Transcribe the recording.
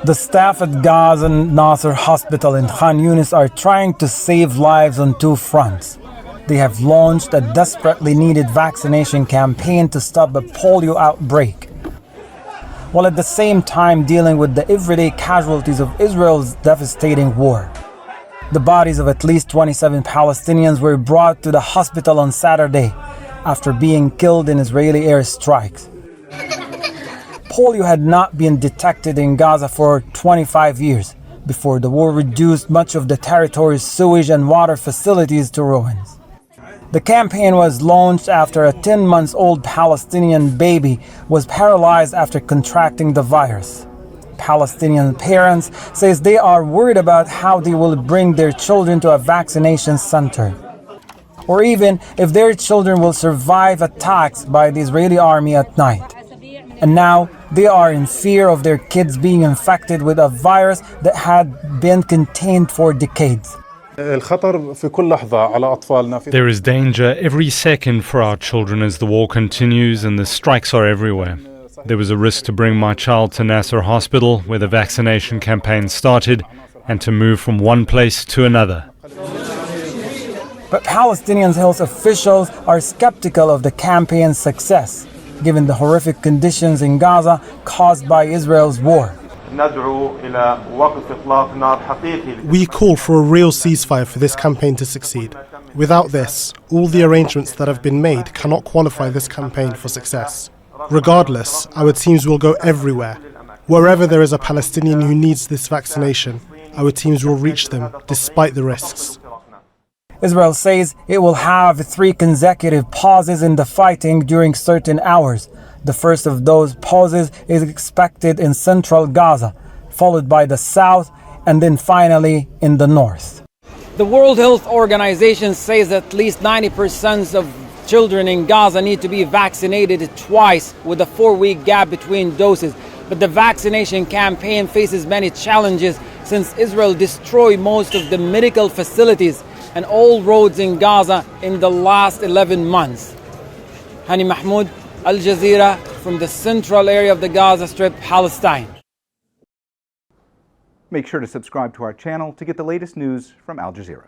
The staff at Gaza and Nasser Hospital in Khan Yunis are trying to save lives on two fronts. They have launched a desperately needed vaccination campaign to stop a polio outbreak, while at the same time dealing with the everyday casualties of Israel's devastating war. The bodies of at least 27 Palestinians were brought to the hospital on Saturday after being killed in Israeli airstrikes. Polio had not been detected in Gaza for 25 years before the war reduced much of the territory's sewage and water facilities to ruins. The campaign was launched after a 10-month-old Palestinian baby was paralyzed after contracting the virus. Palestinian parents say they are worried about how they will bring their children to a vaccination center, or even if their children will survive attacks by the Israeli army at night. And now they are in fear of their kids being infected with a virus that had been contained for decades. There is danger every second for our children as the war continues and the strikes are everywhere. There was a risk to bring my child to Nasser Hospital, where the vaccination campaign started, and to move from one place to another. But Palestinian health officials are skeptical of the campaign's success, given the horrific conditions in Gaza caused by Israel's war. We call for a real ceasefire for this campaign to succeed. Without this, all the arrangements that have been made cannot qualify this campaign for success. Regardless, our teams will go everywhere. Wherever there is a Palestinian who needs this vaccination, our teams will reach them despite the risks. Israel says it will have 3 consecutive pauses in the fighting during certain hours. The first of those pauses is expected in central Gaza, followed by the south, and then finally in the north. The World Health Organization says at least 90% of children in Gaza need to be vaccinated twice, with a 4-week gap between doses. But the vaccination campaign faces many challenges since Israel destroyed most of the medical facilities and all roads in Gaza in the last 11 months. Hani Mahmoud, Al Jazeera, from the central area of the Gaza Strip, Palestine. Make sure to subscribe to our channel to get the latest news from Al Jazeera.